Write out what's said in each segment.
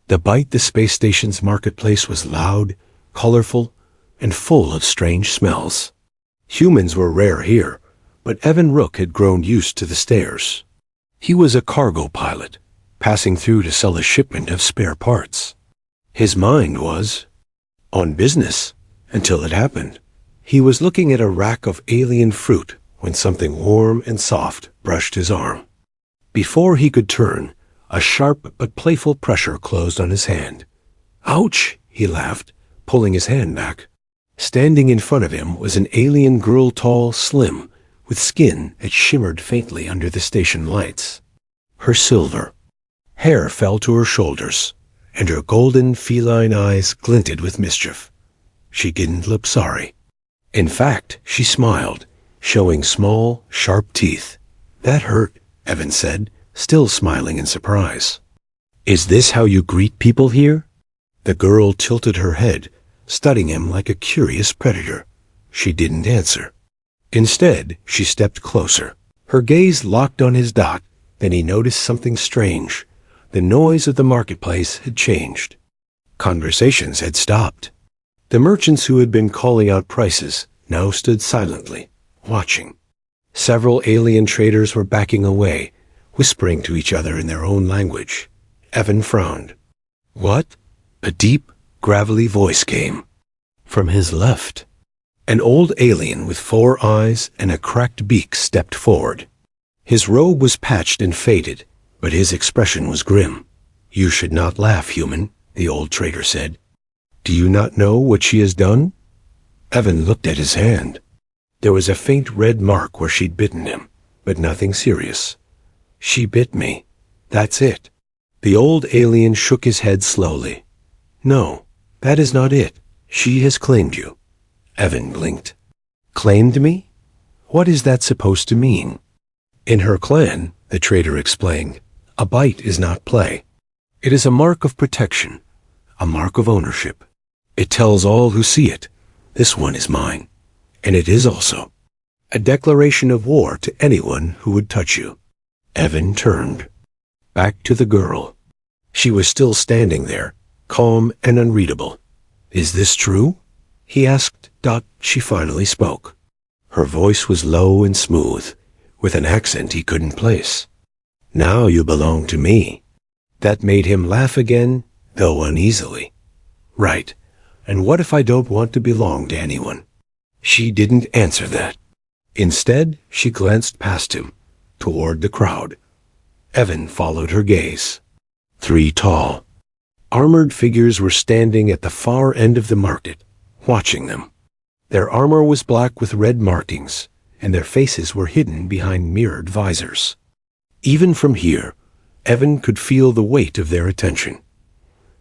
The space station's marketplace was loud, colorful, and full of strange smells. Humans were rare here, but Evan Rook had grown used to the stares. He was a cargo pilot, passing through to sell a shipment of spare parts. His mind was on business until it happened. He was looking at a rack of alien fruit when something warm and soft brushed his arm. Before he could turn, a sharp but playful pressure closed on his hand. "Ouch!" he laughed, pulling his hand back. Standing in front of him was an alien girl, tall, slim, with skin that shimmered faintly under the station lights. Her silver hair fell to her shoulders, and her golden feline eyes glinted with mischief. She didn't look sorry. In fact, she smiled, showing small, sharp teeth. "That hurt," Evan said, still smiling in surprise. "Is this how you greet people here?" The girl tilted her head, studying him like a curious predator. She didn't answer. Instead, she stepped closer. Her gaze locked on his dot. Then he noticed something strange. The noise of the marketplace had changed. Conversations had stopped. The merchants who had been calling out prices now stood silently, watching. Several alien traders were backing away, whispering to each other in their own language. Evan frowned. "What?" A deep, gravelly voice came from his left. An old alien with 4 eyes and a cracked beak stepped forward. His robe was patched and faded, but his expression was grim. "You should not laugh, human," the old trader said. "Do you not know what she has done?" Evan looked at his hand. There was a faint red mark where she'd bitten him, but nothing serious. "She bit me. That's it." The old alien shook his head slowly. "No, that is not it. She has claimed you." Evan blinked. "Claimed me? What is that supposed to mean?" "In her clan," the trader explained, "a bite is not play. It is a mark of protection, a mark of ownership. It tells all who see it, this one is mine. And it is also a declaration of war to anyone who would touch you." Evan turned back to the girl. She was still standing there, calm and unreadable. "Is this true?" he asked. She finally spoke. Her voice was low and smooth, with an accent he couldn't place. "Now you belong to me." That made him laugh again, though uneasily. "Right. And what if I don't want to belong to anyone?" She didn't answer that. Instead, she glanced past him, toward the crowd. Evan followed her gaze. 3 tall, armored figures were standing at the far end of the market, watching them. Their armor was black with red markings, and their faces were hidden behind mirrored visors. Even from here, Evan could feel the weight of their attention.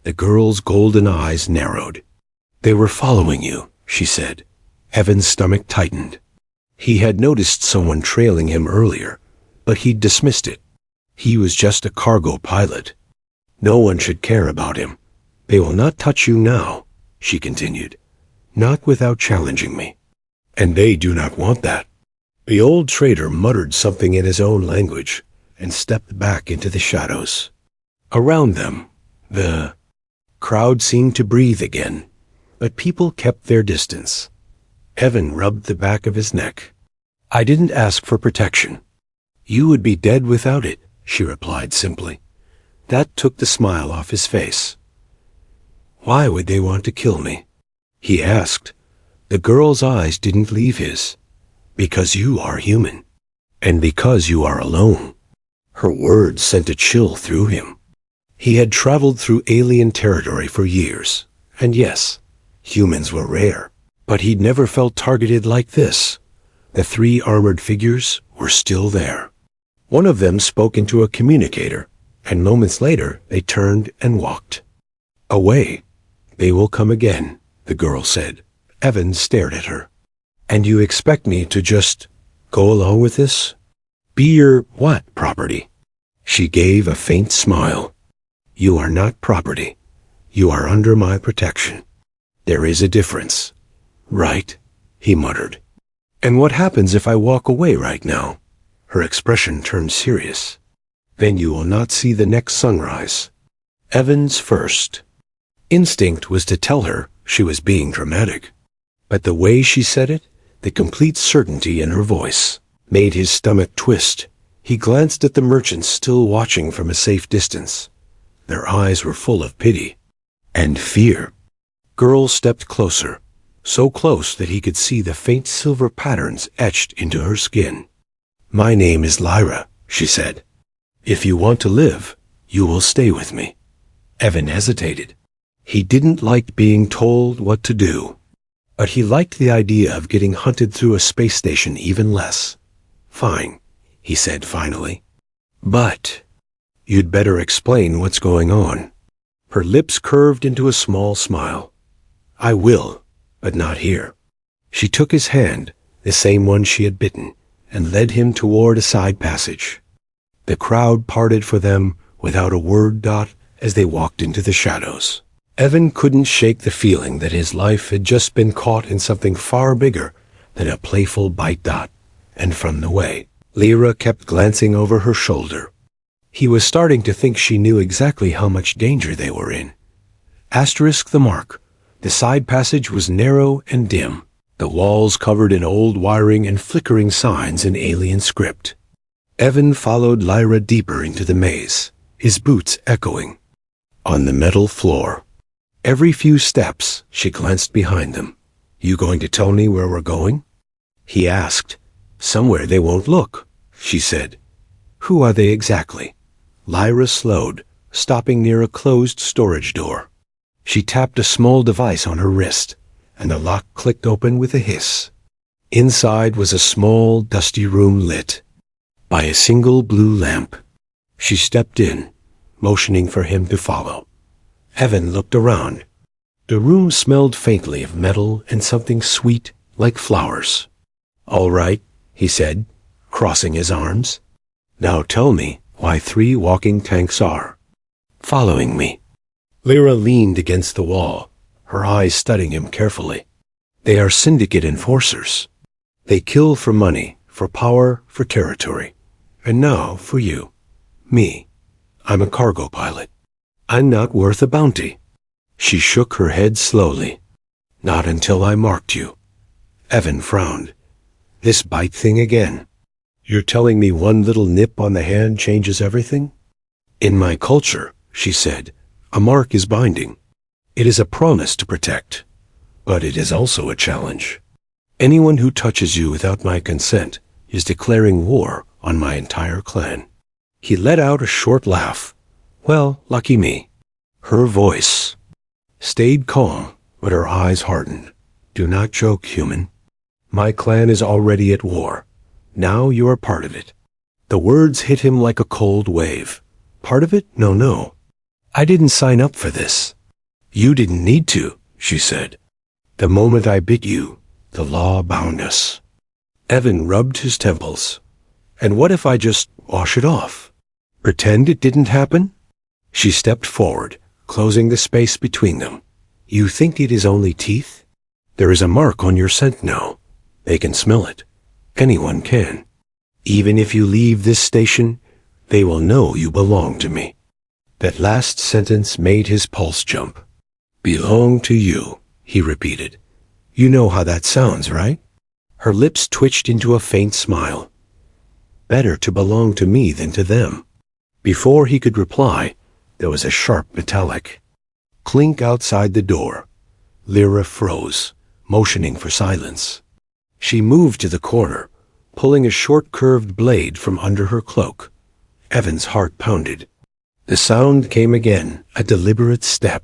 The girl's golden eyes narrowed. "They were following you," she said. Evan's stomach tightened. He had noticed someone trailing him earlier, but he'd dismissed it. He was just a cargo pilot. No one should care about him. "They will not touch you now," she continued. "Not without challenging me. And they do not want that." The old trader muttered something in his own language and stepped back into the shadows. Around them, the crowd seemed to breathe again, but people kept their distance. Evan rubbed the back of his neck. "I didn't ask for protection." "You would be dead without it," she replied simply. That took the smile off his face. "Why would they want to kill me?" he asked. The girl's eyes didn't leave his. "Because you are human. And because you are alone." Her words sent a chill through him. He had traveled through alien territory for years, and yes, humans were rare, but he'd never felt targeted like this. The 3 armored figures were still there. One of them spoke into a communicator, and moments later they turned and walked away. "They will come again," the girl said. Evan stared at her. "And you expect me to just go along with this? Be your what property?" She gave a faint smile. "You are not property. You are under my protection. There is a difference." "Right," he muttered. "And what happens if I walk away right now?" Her expression turned serious. "Then you will not see the next sunrise." Evan's first instinct was to tell her she was being dramatic. But the way she said it, the complete certainty in her voice, made his stomach twist. He glanced at the merchants still watching from a safe distance. Their eyes were full of pity and fear. Girl stepped closer, so close that he could see the faint silver patterns etched into her skin. "My name is Lyra," she said. "If you want to live, you will stay with me." Evan hesitated. He didn't like being told what to do, but he liked the idea of getting hunted through a space station even less. "Fine," he said finally. "But you'd better explain what's going on." Her lips curved into a small smile. "I will, but not here." She took his hand, the same one she had bitten, and led him toward a side passage. The crowd parted for them without a word. As they walked into the shadows, Evan couldn't shake the feeling that his life had just been caught in something far bigger than a playful bite. And from the way Lyra kept glancing over her shoulder, he was starting to think she knew exactly how much danger they were in. Asterisk the mark. The side passage was narrow and dim, the walls covered in old wiring and flickering signs in alien script. Evan followed Lyra deeper into the maze, his boots echoing on the metal floor. Every few steps, she glanced behind them. "You going to tell me where we're going?" he asked. "Somewhere they won't look," she said. "Who are they exactly?" Lyra slowed, stopping near a closed storage door. She tapped a small device on her wrist, and the lock clicked open with a hiss. Inside was a small, dusty room lit by a single blue lamp. She stepped in, motioning for him to follow. Evan looked around. The room smelled faintly of metal and something sweet like flowers. "All right," he said, crossing his arms. "Now tell me why 3 walking tanks are following me." Lyra leaned against the wall, her eyes studying him carefully. "They are syndicate enforcers. They kill for money, for power, for territory. And now for you. Me. I'm a cargo pilot. I'm not worth a bounty." She shook her head slowly. "Not until I marked you." Evan frowned. "This bite thing again. You're telling me one little nip on the hand changes everything?" "In my culture," she said, "a mark is binding. It is a promise to protect. But it is also a challenge. Anyone who touches you without my consent is declaring war on my entire clan." He let out a short laugh. "Well, lucky me." Her voice stayed calm, but her eyes hardened. "Do not joke, human. My clan is already at war. Now you are part of it." The words hit him like a cold wave. "Part of it? No. I didn't sign up for this." "You didn't need to," she said. "The moment I bit you, the law bound us." Evan rubbed his temples. "And what if I just wash it off? Pretend it didn't happen?" She stepped forward, closing the space between them. "You think it is only teeth? There is a mark on your scent now. They can smell it. Anyone can. Even if you leave this station, they will know you belong to me." That last sentence made his pulse jump. "Belong to you," he repeated. "You know how that sounds, right?" Her lips twitched into a faint smile. "Better to belong to me than to them." Before he could reply, there was a sharp metallic clink outside the door. Lyra froze, motioning for silence. She moved to the corner, pulling a short curved blade from under her cloak. Evan's heart pounded. The sound came again, a deliberate step.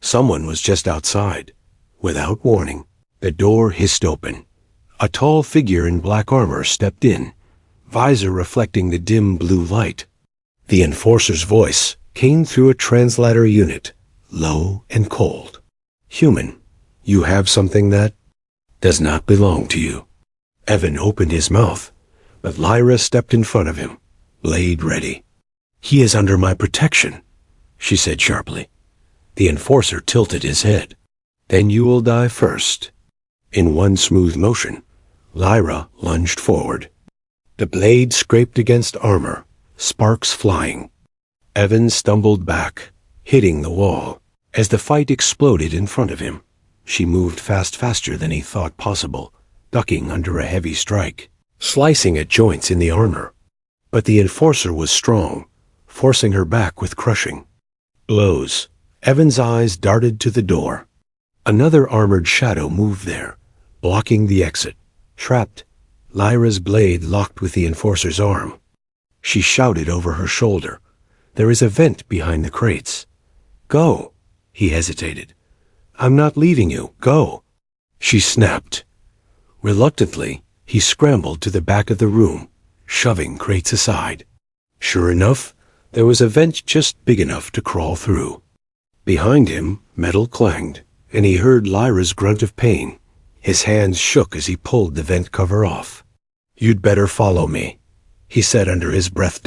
Someone was just outside. Without warning, the door hissed open. A tall figure in black armor stepped in, visor reflecting the dim blue light. The enforcer's voice came through a translator unit, low and cold. "Human, you have something that does not belong to you." Evan opened his mouth, but Lyra stepped in front of him, blade ready. "He is under my protection," she said sharply. The enforcer tilted his head. "Then you will die first." In one smooth motion, Lyra lunged forward. The blade scraped against armor, sparks flying. Evan stumbled back, hitting the wall. As the fight exploded in front of him, she moved faster than he thought possible, ducking under a heavy strike, slicing at joints in the armor. But the enforcer was strong, forcing her back with crushing blows. Evan's eyes darted to the door. Another armored shadow moved there, blocking the exit. Trapped, Lyra's blade locked with the enforcer's arm. She shouted over her shoulder, "There is a vent behind the crates." "Go." He hesitated. "I'm not leaving you. Go." She snapped. Reluctantly, he scrambled to the back of the room, shoving crates aside. Sure enough, there was a vent just big enough to crawl through. Behind him, metal clanged, and he heard Lyra's grunt of pain. His hands shook as he pulled the vent cover off. "You'd better follow me," he said under his breath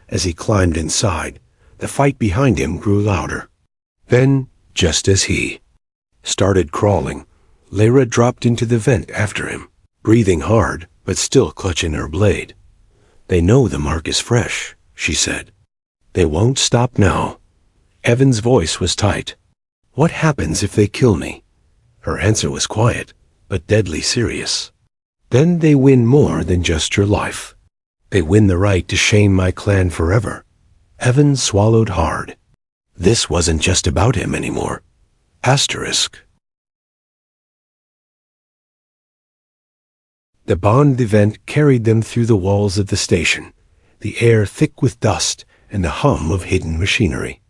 as he climbed inside. The fight behind him grew louder. Then, just as he started crawling, Lyra dropped into the vent after him, breathing hard but still clutching her blade. "They know the mark is fresh," she said. "They won't stop now." Evan's voice was tight. "What happens if they kill me?" Her answer was quiet, but deadly serious. "Then they win more than just your life. They win the right to shame my clan forever." Evan swallowed hard. This wasn't just about him anymore. Asterisk. The Bond event carried them through the walls of the station, the air thick with dust and the hum of hidden machinery.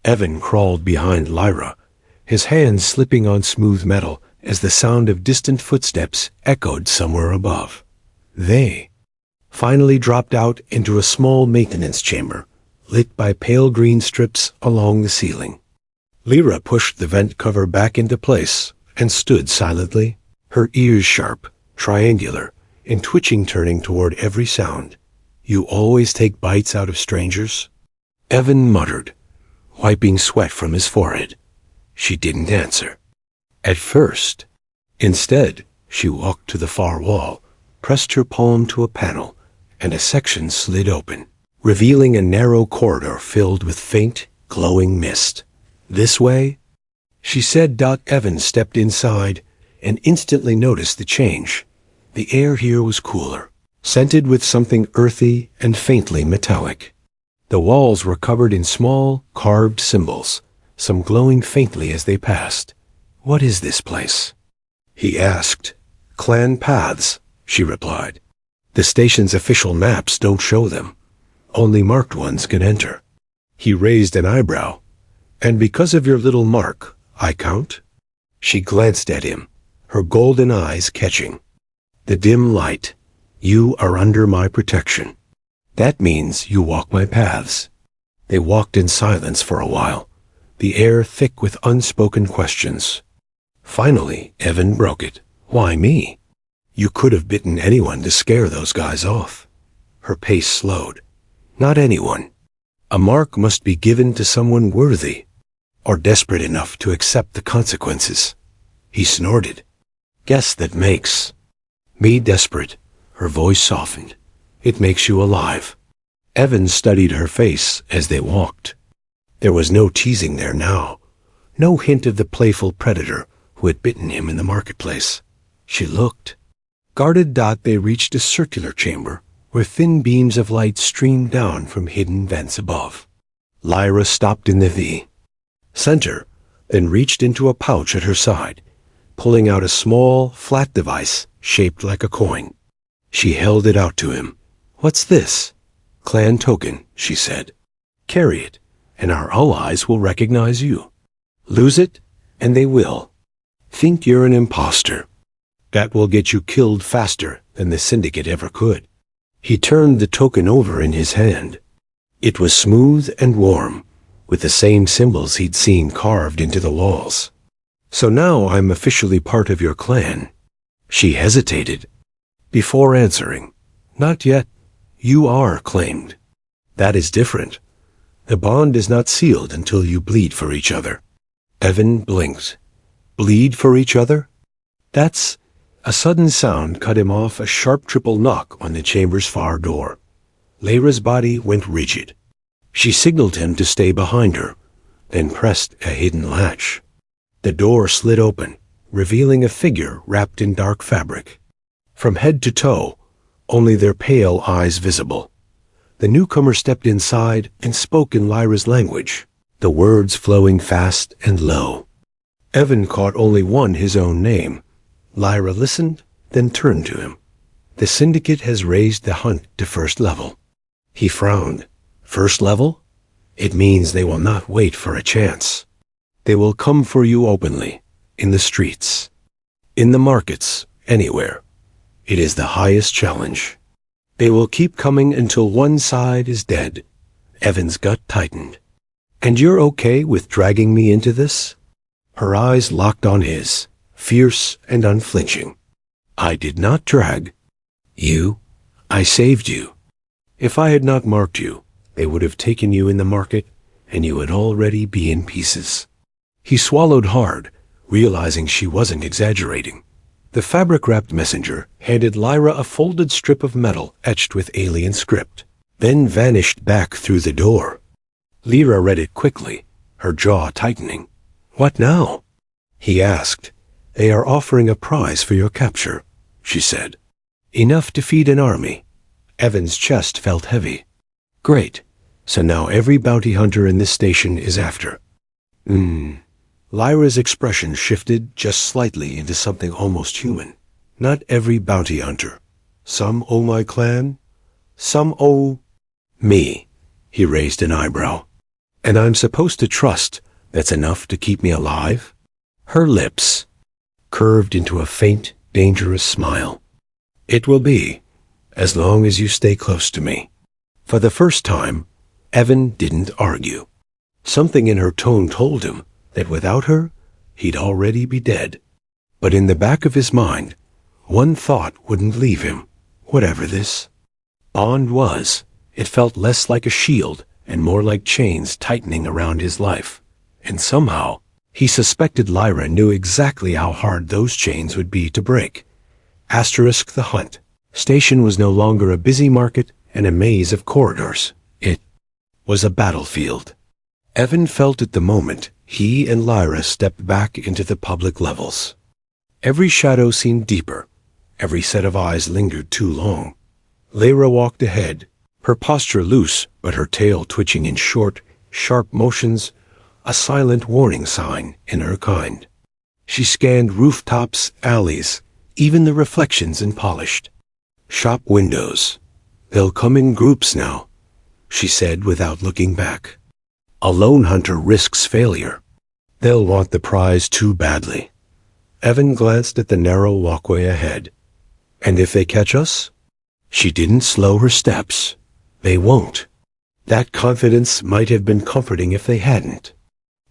Evan crawled behind Lyra, his hands slipping on smooth metal as the sound of distant footsteps echoed somewhere above. They finally dropped out into a small maintenance chamber, lit by pale green strips along the ceiling. Lyra pushed the vent cover back into place and stood silently, her ears sharp, triangular, and twitching, turning toward every sound. "You always take bites out of strangers?" Evan muttered, wiping sweat from his forehead. She didn't answer. At first. Instead, she walked to the far wall, pressed her palm to a panel, and a section slid open, revealing a narrow corridor filled with faint, glowing mist. "This way?" she said. Evan stepped inside and instantly noticed the change. The air here was cooler, scented with something earthy and faintly metallic. The walls were covered in small, carved symbols, some glowing faintly as they passed. "What is this place?" he asked. "Clan paths," she replied. "The station's official maps don't show them. Only marked ones can enter." He raised an eyebrow. "And because of your little mark, I count?" She glanced at him, her golden eyes catching the dim light. "You are under my protection. That means you walk my paths." They walked in silence for a while, the air thick with unspoken questions. Finally, Evan broke it. "Why me? You could have bitten anyone to scare those guys off." Her pace slowed. "Not anyone. A mark must be given to someone worthy, or desperate enough to accept the consequences." He snorted. "Guess that makes me desperate." Her voice softened. "It makes you alive." Evan studied her face as they walked. There was no teasing there now, no hint of the playful predator who had bitten him in the marketplace. She looked. Guarded. They reached a circular chamber where thin beams of light streamed down from hidden vents above. Lyra stopped in the V center, then reached into a pouch at her side, pulling out a small, flat device shaped like a coin. She held it out to him. "What's this?" "Clan token," she said. "Carry it, and our allies will recognize you. Lose it, and they will. Think you're an imposter. That will get you killed faster than the Syndicate ever could." He turned the token over in his hand. It was smooth and warm, with the same symbols he'd seen carved into the walls. "So now I'm officially part of your clan." She hesitated before answering. "Not yet. You are claimed. That is different. The bond is not sealed until you bleed for each other." Evan blinked. "Bleed for each other?" That's... A sudden sound cut him off, a sharp triple knock on the chamber's far door. Lyra's body went rigid. She signaled him to stay behind her, then pressed a hidden latch. The door slid open, revealing a figure wrapped in dark fabric. From head to toe, only their pale eyes visible. The newcomer stepped inside and spoke in Lyra's language, the words flowing fast and low. Evan caught only his own name. Lyra listened, then turned to him. The syndicate has raised the hunt to first level. He frowned. First level? It means they will not wait for a chance. They will come for you openly, in the streets, in the markets, anywhere. It is the highest challenge. They will keep coming until one side is dead. Evan's gut tightened. And you're okay with dragging me into this? Her eyes locked on his, fierce and unflinching. I did not drag. You? I saved you. If I had not marked you, they would have taken you in the market, and you would already be in pieces. He swallowed hard, realizing she wasn't exaggerating. The fabric-wrapped messenger handed Lyra a folded strip of metal etched with alien script, then vanished back through the door. Lyra read it quickly, her jaw tightening. What now? He asked. They are offering a prize for your capture, she said. Enough to feed an army. Evan's chest felt heavy. Great. So now every bounty hunter in this station is after. Lyra's expression shifted just slightly into something almost human. Not every bounty hunter. Some owe my clan. Some owe me. He raised an eyebrow. And I'm supposed to trust that's enough to keep me alive? Her lips curved into a faint, dangerous smile. It will be, as long as you stay close to me. For the first time, Evan didn't argue. Something in her tone told him that without her, he'd already be dead. But in the back of his mind, one thought wouldn't leave him, whatever this bond was. It felt less like a shield and more like chains tightening around his life. And somehow, he suspected Lyra knew exactly how hard those chains would be to break. Asterisk the hunt. Station was no longer a busy market and a maze of corridors. It was a battlefield. Evan felt at the moment he and Lyra stepped back into the public levels. Every shadow seemed deeper. Every set of eyes lingered too long. Lyra walked ahead, her posture loose but her tail twitching in short, sharp motions, a silent warning sign in her kind. She scanned rooftops, alleys, even the reflections in polished shop windows. They'll come in groups now, she said without looking back. A lone hunter risks failure. They'll want the prize too badly. Evan glanced at the narrow walkway ahead. And if they catch us? She didn't slow her steps. They won't. That confidence might have been comforting if they hadn't.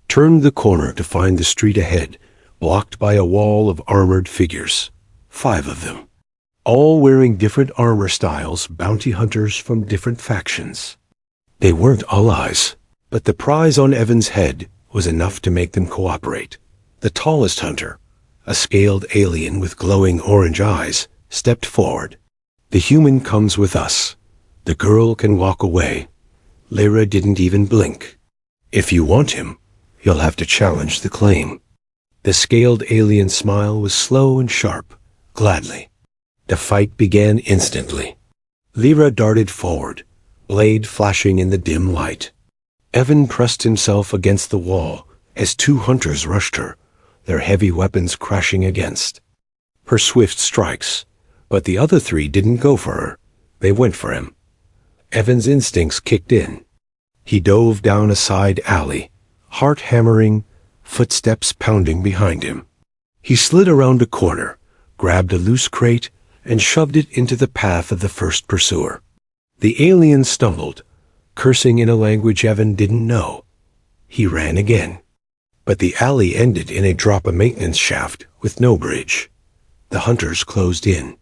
Turned the corner to find the street ahead, blocked by a wall of armored figures. 5 of them. All wearing different armor styles, bounty hunters from different factions. They weren't allies, but the prize on Evan's head was enough to make them cooperate. The tallest hunter, a scaled alien with glowing orange eyes, stepped forward. The human comes with us. The girl can walk away. Lyra didn't even blink. If you want him, you'll have to challenge the claim. The scaled alien smile was slow and sharp. Gladly. The fight began instantly. Lyra darted forward, blade flashing in the dim light. Evan pressed himself against the wall as 2 hunters rushed her, their heavy weapons crashing against her swift strikes. But the other 3 didn't go for her. They went for him. Evan's instincts kicked in. He dove down a side alley, heart hammering, footsteps pounding behind him. He slid around a corner, grabbed a loose crate, and shoved it into the path of the first pursuer. The alien stumbled, cursing in a language Evan didn't know. He ran again. But the alley ended in a drop-a-maintenance shaft with no bridge. The hunters closed in.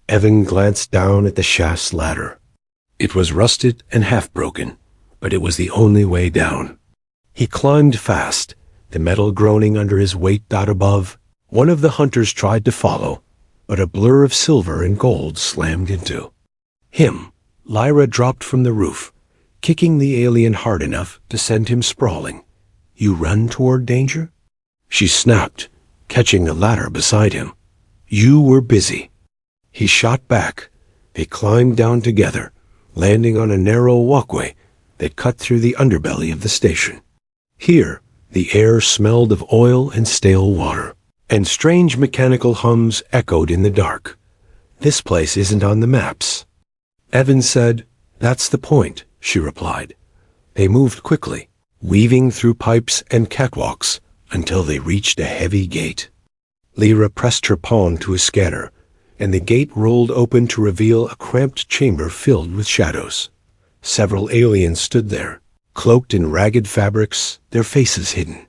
Evan glanced down at the shaft's ladder. It was rusted and half-broken, but it was the only way down. He climbed fast, the metal groaning under his weight. Above, one of the hunters tried to follow, but a blur of silver and gold slammed into him. Lyra dropped from the roof, kicking the alien hard enough to send him sprawling. You run toward danger? She snapped, catching the ladder beside him. You were busy. He shot back. They climbed down together, landing on a narrow walkway that cut through the underbelly of the station. Here, the air smelled of oil and stale water, and strange mechanical hums echoed in the dark. This place isn't on the maps. Evan said, That's the point, she replied. They moved quickly, weaving through pipes and catwalks until they reached a heavy gate. Lyra pressed her palm to a scanner, and the gate rolled open to reveal a cramped chamber filled with shadows. Several aliens stood there, cloaked in ragged fabrics, their faces hidden.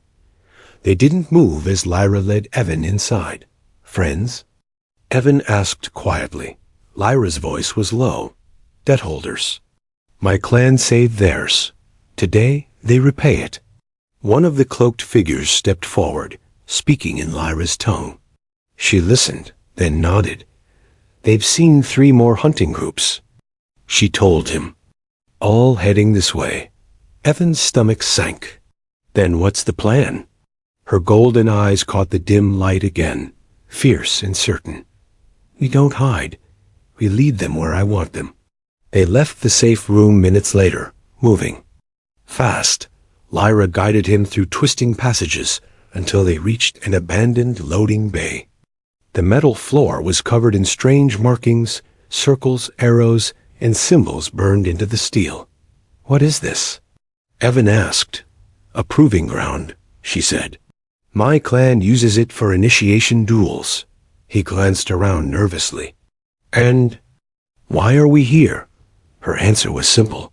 They didn't move as Lyra led Evan inside. Friends? Evan asked quietly. Lyra's voice was low. Debt holders. My clan saved theirs. Today, they repay it. One of the cloaked figures stepped forward, speaking in Lyra's tongue. She listened, then nodded. They've seen 3 more hunting groups. She told him. All heading this way. Evan's stomach sank. Then what's the plan? Her golden eyes caught the dim light again, fierce and certain. We don't hide. We lead them where I want them. They left the safe room minutes later, moving. Fast, Lyra guided him through twisting passages until they reached an abandoned loading bay. The metal floor was covered in strange markings, circles, arrows, and symbols burned into the steel. What is this? Evan asked. A proving ground, she said. My clan uses it for initiation duels. He glanced around nervously. And why are we here? Her answer was simple.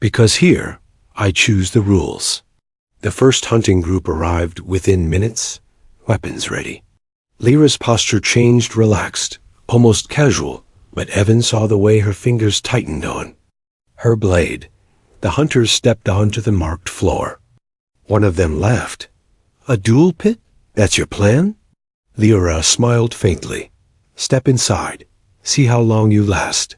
Because here, I choose the rules. The first hunting group arrived within minutes, weapons ready. Lyra's posture changed, relaxed, almost casual, but Evan saw the way her fingers tightened on her blade. The hunters stepped onto the marked floor. One of them laughed. A duel pit? That's your plan? Lyra smiled faintly. Step inside. See how long you last.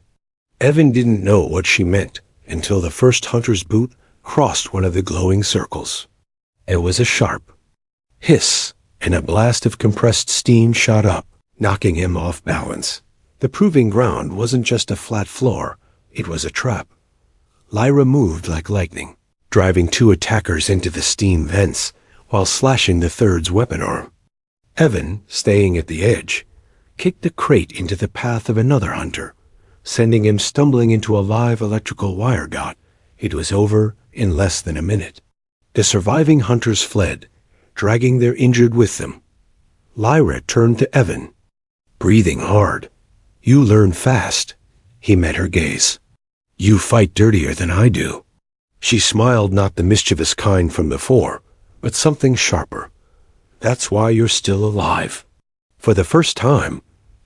Evan didn't know what she meant until the first hunter's boot crossed one of the glowing circles. It was a sharp hiss, and a blast of compressed steam shot up, knocking him off balance. The proving ground wasn't just a flat floor, it was a trap. Lyra moved like lightning, driving 2 attackers into the steam vents while slashing the third's weapon arm. Evan, staying at the edge, kicked a crate into the path of another hunter, sending him stumbling into a live electrical wire gut. It was over in less than a minute. The surviving hunters fled, dragging their injured with them. Lyra turned to Evan, breathing hard. You learn fast. He met her gaze. You fight dirtier than I do. She smiled, not the mischievous kind from before, but something sharper. That's why you're still alive. For the first time,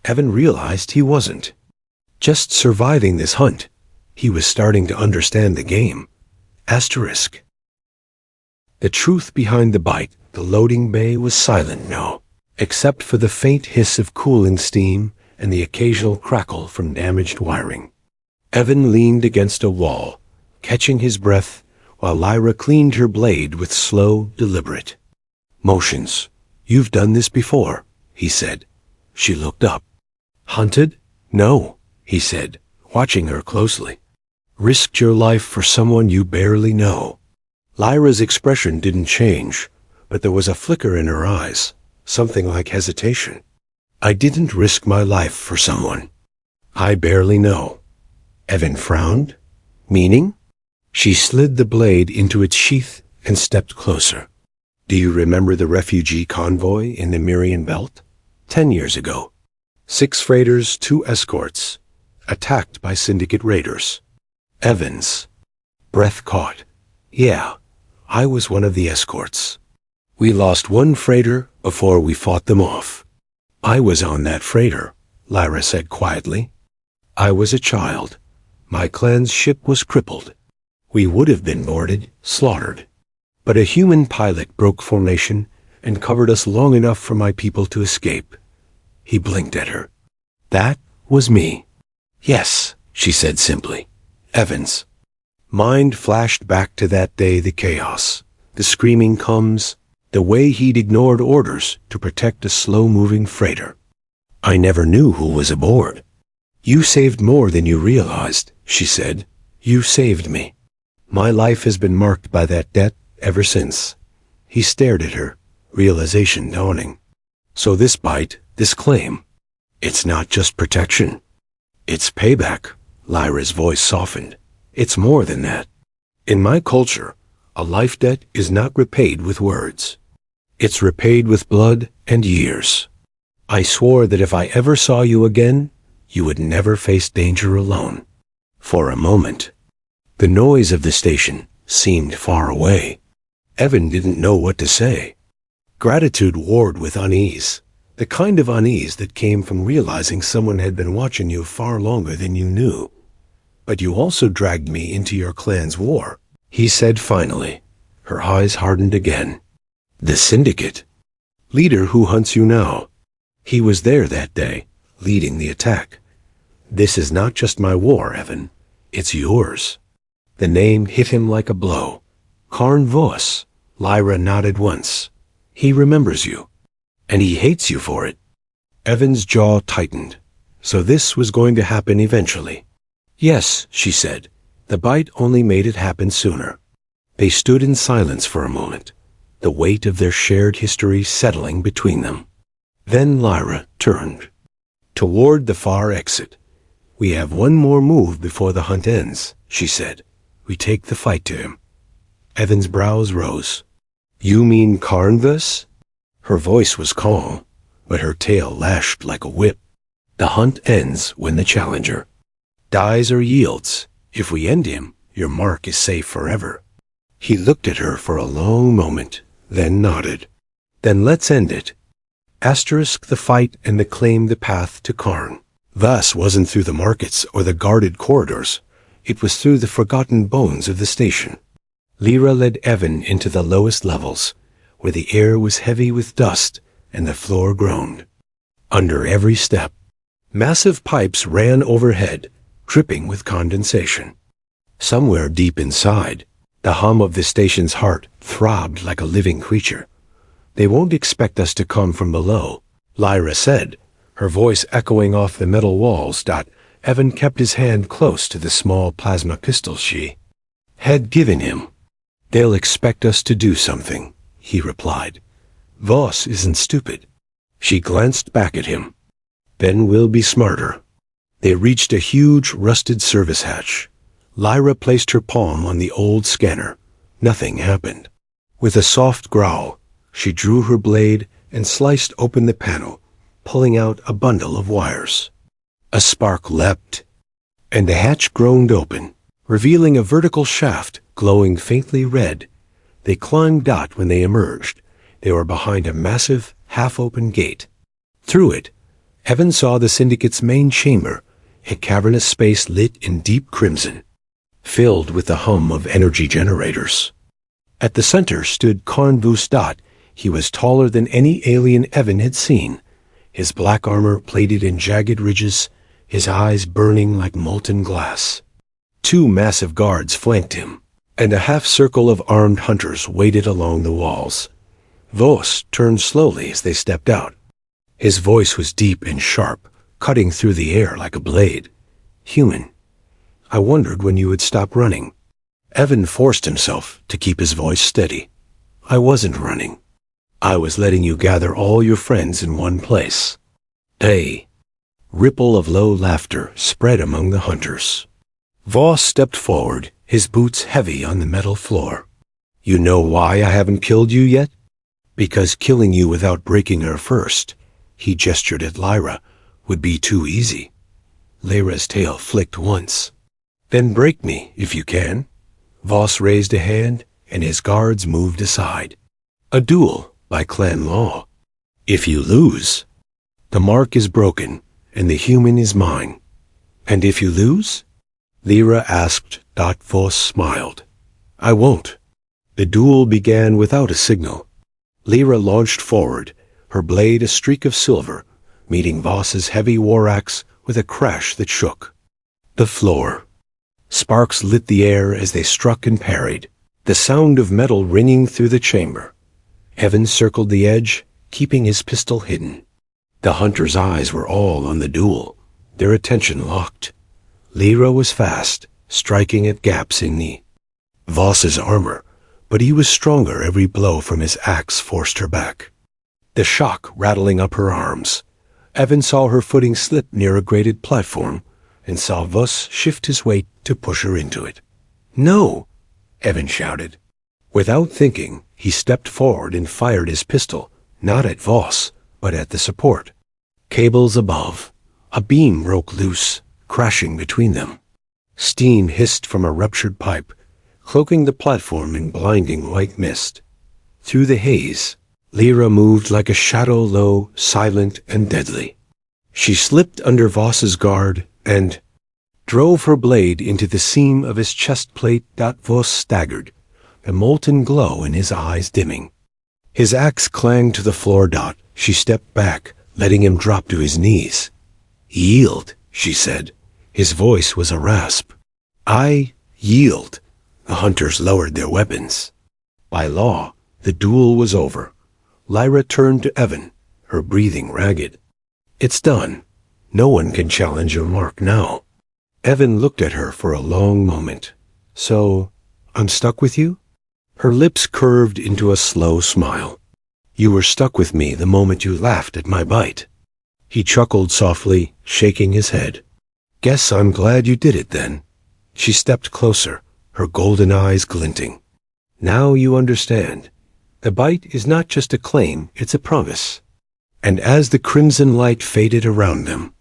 Evan realized he wasn't just surviving this hunt. He was starting to understand the game. Asterisk. The truth behind the bite, the loading bay was silent now, except for the faint hiss of cooling steam and the occasional crackle from damaged wiring. Evan leaned against a wall, catching his breath while Lyra cleaned her blade with slow, deliberate motions. You've done this before, he said. She looked up. Hunted? No, he said, watching her closely. Risked your life for someone you barely know. Lyra's expression didn't change, but there was a flicker in her eyes, something like hesitation. I didn't risk my life for someone I barely know. Evan frowned. Meaning? She slid the blade into its sheath and stepped closer. Do you remember the refugee convoy in the Mirian Belt? 10 years ago. 6 freighters, 2 escorts, attacked by syndicate raiders. Evan's breath caught. Yeah, I was one of the escorts. We lost 1 freighter before we fought them off. I was on that freighter, Lyra said quietly. I was a child. My clan's ship was crippled. We would have been boarded, slaughtered. But a human pilot broke formation and covered us long enough for my people to escape. He blinked at her. That was me. Yes, she said simply. Evan's mind flashed back to that day, the chaos, The screaming comes, the way he'd ignored orders to protect a slow-moving freighter. I never knew who was aboard. You saved more than you realized, she said. You saved me. My life has been marked by that debt ever since. He stared at her, realization dawning. So this bite, this claim, it's not just protection. It's payback. Lyra's voice softened. It's more than that. In my culture, a life debt is not repaid with words. It's repaid with blood and years. I swore that if I ever saw you again, you would never face danger alone. For a moment, the noise of the station seemed far away. Evan didn't know what to say. Gratitude warred with unease, the kind of unease that came from realizing someone had been watching you far longer than you knew. But you also dragged me into your clan's war, he said finally. Her eyes hardened again. The Syndicate. Leader who hunts you now. He was there that day, leading the attack. This is not just my war, Evan. It's yours. The name hit him like a blow. Karn Vos. Lyra nodded once. He remembers you. And he hates you for it. Evan's jaw tightened. So this was going to happen eventually. Yes, she said. The bite only made it happen sooner. They stood in silence for a moment, the weight of their shared history settling between them. Then Lyra turned. Toward the far exit. We have one more move before the hunt ends, she said. We take the fight to him. Evan's brows rose. You mean Karnvas? Her voice was calm, but her tail lashed like a whip. The hunt ends when the challenger dies or yields. If we end him, your mark is safe forever. He looked at her for a long moment, then nodded. Then let's end it. Asterisk the fight and acclaim the path to Karn. Thus wasn't through the markets or the guarded corridors. It was through the forgotten bones of the station. Lyra led Evan into the lowest levels, where the air was heavy with dust and the floor groaned. Under every step, massive pipes ran overhead, dripping with condensation. Somewhere deep inside, the hum of the station's heart throbbed like a living creature. They won't expect us to come from below, Lyra said, her voice echoing off the metal walls. Evan kept his hand close to the small plasma pistol she had given him. They'll expect us to do something, he replied. Voss isn't stupid. She glanced back at him. Then we'll be smarter. They reached a huge rusted service hatch. Lyra placed her palm on the old scanner. Nothing happened. With a soft growl, she drew her blade and sliced open the panel, pulling out a bundle of wires. A spark leapt, and the hatch groaned open, revealing a vertical shaft glowing faintly red. They climbed out when they emerged. They were behind a massive, half-open gate. Through it, Evan saw the Syndicate's main chamber, a cavernous space lit in deep crimson, filled with the hum of energy generators. At the center stood Karn Vos. He was taller than any alien Evan had seen, his black armor plated in jagged ridges, his eyes burning like molten glass. Two massive guards flanked him, and a half-circle of armed hunters waited along the walls. Vos turned slowly as they stepped out. His voice was deep and sharp, cutting through the air like a blade. Human, I wondered when you would stop running. Evan forced himself to keep his voice steady. I wasn't running. I was letting you gather all your friends in one place. A ripple of low laughter spread among the hunters. Voss stepped forward, his boots heavy on the metal floor. You know why I haven't killed you yet? Because killing you without breaking her first, he gestured at Lyra, would be too easy. Lyra's tail flicked once. Then break me, if you can. Voss raised a hand, and his guards moved aside. A duel, by clan law. If you lose, the mark is broken, and the human is mine. And if you lose? Lyra asked. Voss smiled. I won't. The duel began without a signal. Lyra launched forward, her blade a streak of silver, meeting Voss's heavy war axe with a crash that shook the floor. Sparks lit the air as they struck and parried. the sound of metal ringing through the chamber. Evan circled the edge, keeping his pistol hidden. The hunter's eyes were all on the duel, their attention locked. Lyra was fast, striking at gaps in the Voss's armor, but he was stronger. Every blow from his axe forced her back. The shock rattling up her arms. Evan saw her footing slip near a grated platform, and saw Voss shift his weight to push her into it. "No!" Evan shouted. Without thinking, he stepped forward and fired his pistol, not at Voss, but at the support. Cables above. A beam broke loose, crashing between them. Steam hissed from a ruptured pipe, cloaking the platform in blinding white mist. Through the haze, Lyra moved like a shadow, low, silent, and deadly. She slipped under Voss's guard and drove her blade into the seam of his chest plate. Voss staggered, a molten glow in his eyes dimming. His axe clanged to the floor. She stepped back, letting him drop to his knees. "Yield," she said. His voice was a rasp. "I yield." The hunters lowered their weapons. By law, the duel was over. Lyra turned to Evan, her breathing ragged. "It's done. No one can challenge your mark now." Evan looked at her for a long moment. "So, I'm stuck with you?" Her lips curved into a slow smile. "You were stuck with me the moment you laughed at my bite." He chuckled softly, shaking his head. "Guess I'm glad you did it then." She stepped closer, her golden eyes glinting. "Now you understand. The bite is not just a claim, it's a promise." And as the crimson light faded around them,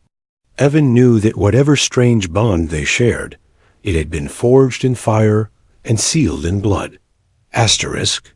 Evan knew that whatever strange bond they shared, it had been forged in fire and sealed in blood. Asterisk,